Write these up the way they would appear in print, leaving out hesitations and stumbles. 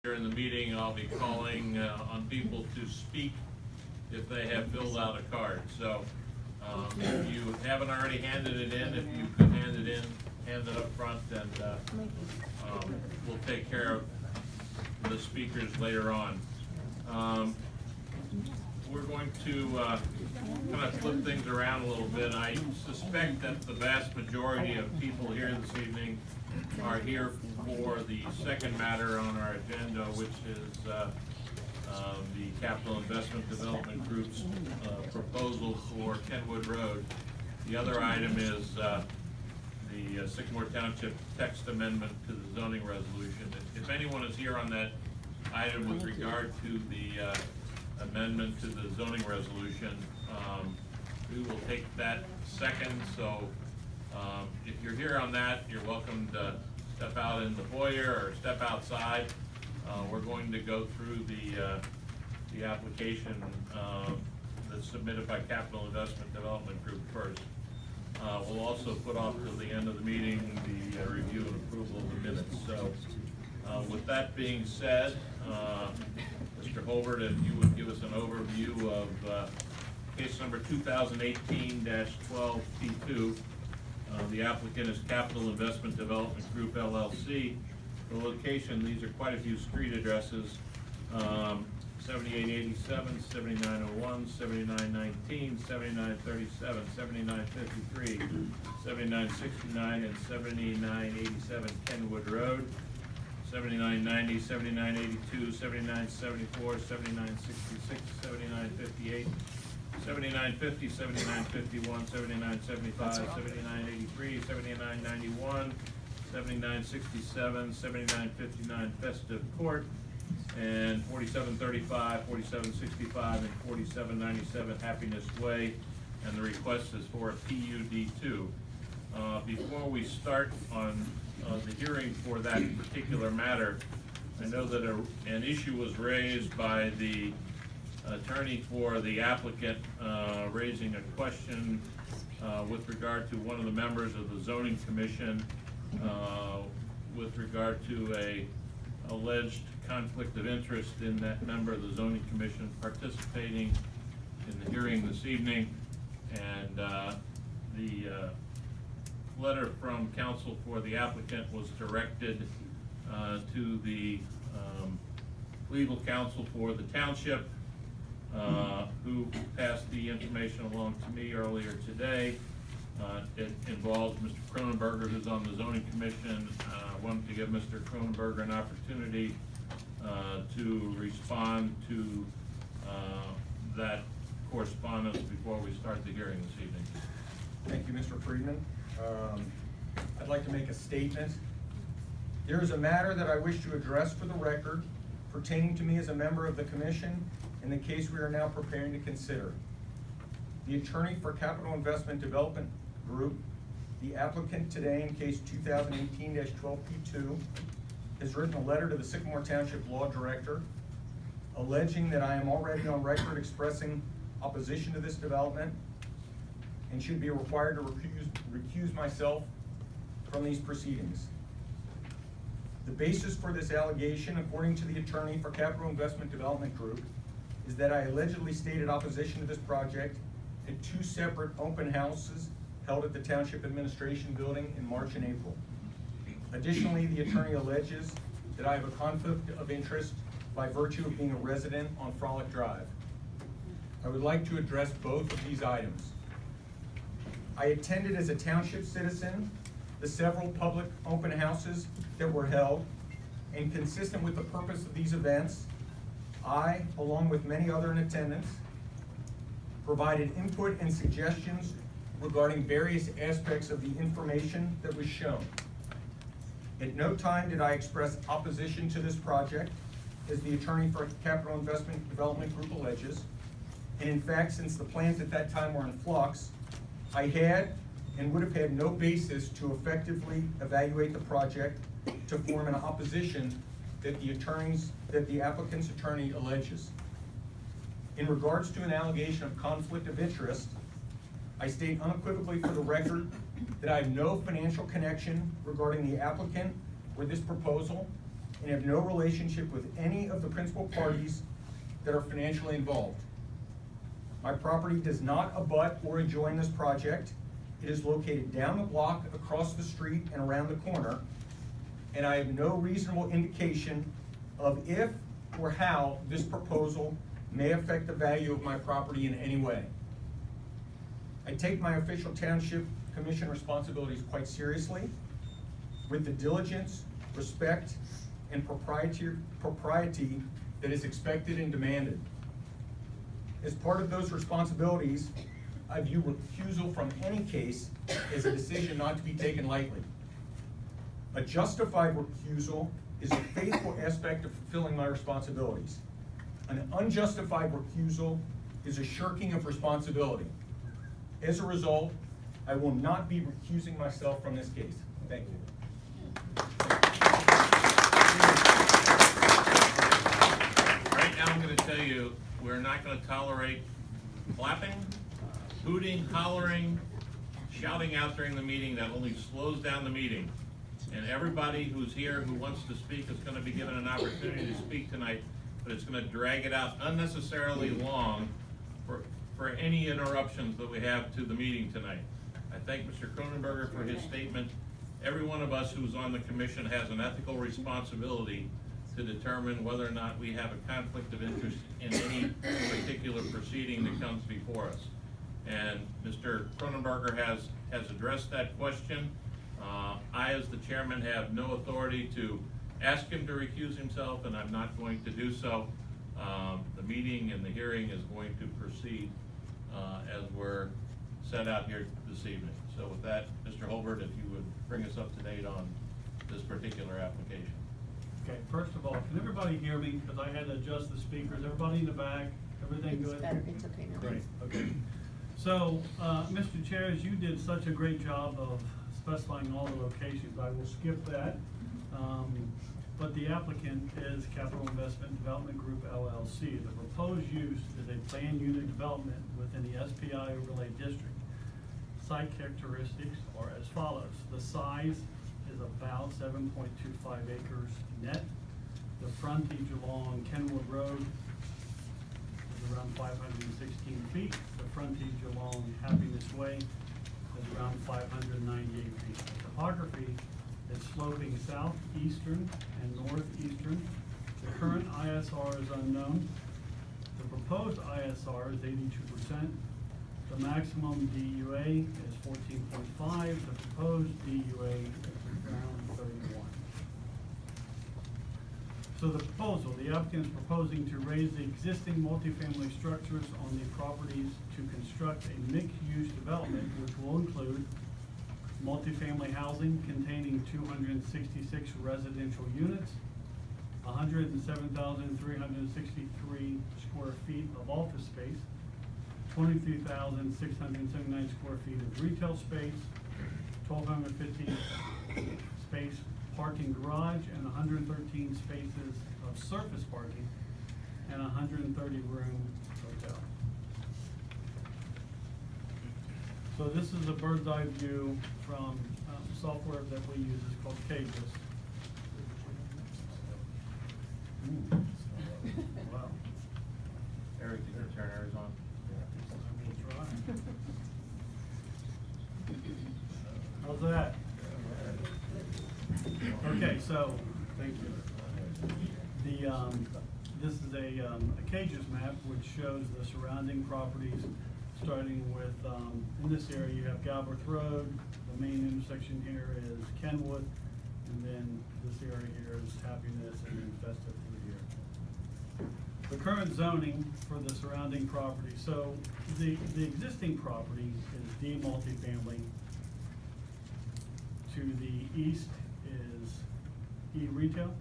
During the meeting, I'll be calling on people to speak if they have filled out a card. So if you haven't already handed it in, if you could hand it up front, and we'll take care of the speakers later on. We're going to kind of flip things around a little bit. I suspect that the vast majority of people here this evening are here for the second matter on our agenda, which is the Capital Investment Development Group's proposal for Kenwwod Road. The other item is the Sycamore Township text amendment to the zoning resolution. If anyone is here on that item with regard to the amendment to the zoning resolution, we will take that second. So if you're here on that, you're welcome to step out in the foyer or step outside. We're going to go through the application that's submitted by Capital Investment Development Group first. We'll also put off till the end of the meeting the review and approval of the minutes. So with that being said, Mr. Holbert, if you would give us an overview of case number 2018-12P2. The applicant is Capital Investment Development Group, LLC. The location, these are quite a few street addresses, 7887, 7901, 7919, 7937, 7953, 7969, and 7987 Kenwwod Road, 7990, 7982, 7974, 7966, 7958, 7950, 7951, 7975, 7983, 7991, 7967, 7959 Festive Court, and 4735, 4765, and 4797 Happiness Way, and the request is for a PUD2. Before we start on the hearing for that particular matter, I know that an issue was raised by the attorney for the applicant, raising a question with regard to one of the members of the zoning commission with regard to a alleged conflict of interest in that member of the zoning commission participating in the hearing this evening. And the letter from counsel for the applicant was directed to the legal counsel for the township, who passed the information along to me earlier today. It involves Mr. Cronenberger, who's on the zoning commission. I wanted to give Mr. Cronenberger an opportunity to respond to that correspondence before we start the hearing this evening. Thank you, Mr. Friedman. I'd like to make a statement. There is a matter that I wish to address for the record pertaining to me as a member of the commission in the case we are now preparing to consider. The attorney for Capital Investment Development Group, the applicant today in case 2018-12P2, has written a letter to the Sycamore Township Law Director alleging that I am already on record expressing opposition to this development and should be required to recuse myself from these proceedings. The basis for this allegation, according to the attorney for Capital Investment Development Group, is that I allegedly stated opposition to this project at two separate open houses held at the Township Administration Building in March and April. Additionally, the attorney alleges that I have a conflict of interest by virtue of being a resident on Frolic Drive. I would like to address both of these items. I attended as a township citizen the several public open houses that were held, and consistent with the purpose of these events, I, along with many other in attendance, provided input and suggestions regarding various aspects of the information that was shown. At no time did I express opposition to this project, as the attorney for Capital Investment Development Group alleges, and in fact, since the plans at that time were in flux, I had and would have had no basis to effectively evaluate the project to form an opposition that the applicant's attorney alleges. In regards to an allegation of conflict of interest, I state unequivocally for the record that I have no financial connection regarding the applicant or this proposal, and have no relationship with any of the principal parties that are financially involved. My property does not abut or adjoin this project. It is located down the block, across the street, and around the corner, and I have no reasonable indication of if or how this proposal may affect the value of my property in any way. I take my official Township Commission responsibilities quite seriously, with the diligence, respect, and propriety that is expected and demanded. As part of those responsibilities, I view recusal from any case as a decision not to be taken lightly. A justified recusal is a faithful aspect of fulfilling my responsibilities. An unjustified recusal is a shirking of responsibility. As a result, I will not be recusing myself from this case. Thank you. Right now, I'm gonna tell you, we're not gonna tolerate clapping, hooting, hollering, shouting out during the meeting. That only slows down the meeting. And everybody who's here who wants to speak is gonna be given an opportunity to speak tonight, but it's gonna drag it out unnecessarily long for any interruptions that we have to the meeting tonight. I thank Mr. Cronenberger for his statement. Every one of us who's on the commission has an ethical responsibility to determine whether or not we have a conflict of interest in any particular proceeding that comes before us. And Mr. Cronenberger has addressed that question. I, as the chairman, have no authority to ask him to recuse himself, and I'm not going to do so. The meeting and the hearing is going to proceed as we're set out here this evening. So with that, Mr. Holbert, if you would bring us up to date on this particular application. Okay, first of all, can everybody hear me? Because I had to adjust the speakers. Everybody in the back, everything good? It's better, it's okay now. Great, okay. So, Mr. Chair, as you did such a great job of specifying all the locations, I will skip that. But the applicant is Capital Investment Development Group LLC. The proposed use is a planned unit development within the SPI overlay district. Site characteristics are as follows. The size is about 7.25 acres net. The frontage along Kenwwod Road is around 516 feet. The frontage along Happiness Way is around 598 feet. The topography is sloping southeastern and northeastern. The current ISR is unknown. The proposed ISR is 82%. The maximum DUA is 14.5. The proposed DUA is around 31. So the proposal, the applicant is proposing to raise the existing multifamily structures on the properties to construct a mixed-use development which will include multifamily housing containing 266 residential units, 107,363 square feet of office space, 23,679 square feet of retail space, 1,250 space parking garage, and 113 spaces of surface parking, and 130 room hotel. So this is a bird's eye view from software that we use. It's called Cages. Wow. Eric, did you turn ours on? I will try. How's that? Okay, so, thank you. This is a Cages map which shows the surrounding properties, starting with, in this area you have Galbraith Road, the main intersection here is Kenwwod, and then this area here is Happiness, and then Festive through here. The current zoning for the surrounding property, so the existing property is D multifamily. To the east is E retail,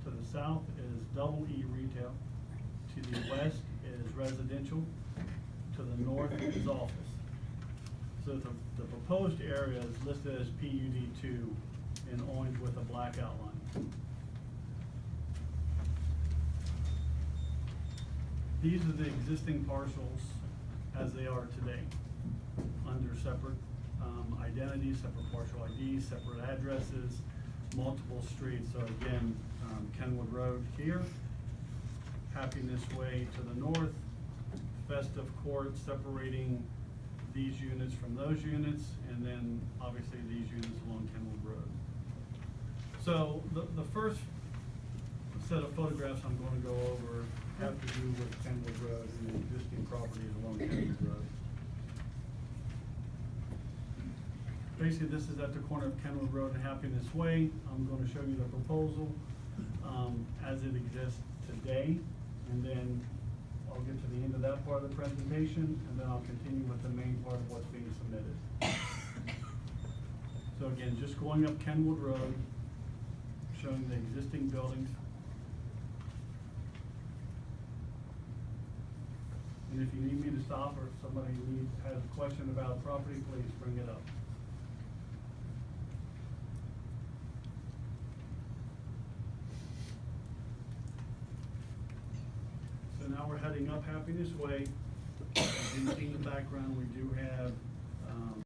to the south is double E retail, to the west is residential, to the north is office. So the proposed area is listed as PUD2 in orange with a black outline. These are the existing parcels as they are today, under separate identities, separate partial IDs, separate addresses. multiple streets. So again, Kenwood Road here, Happiness Way to the north, Festive Court separating these units from those units, and then obviously these units along Kenwood Road. So the first set of photographs I'm going to go over have to do with Kenwood Road and the existing properties along Kenwood Road. Basically, this is at the corner of Kenwood Road and Happiness Way. I'm going to show you the proposal as it exists today, and then I'll get to the end of that part of the presentation, and then I'll continue with the main part of what's being submitted. So again, just going up Kenwood Road, showing the existing buildings. And if you need me to stop, or if somebody has a question about a property, please bring it up. So now we're heading up Happiness Way. As you can see in the background, we do have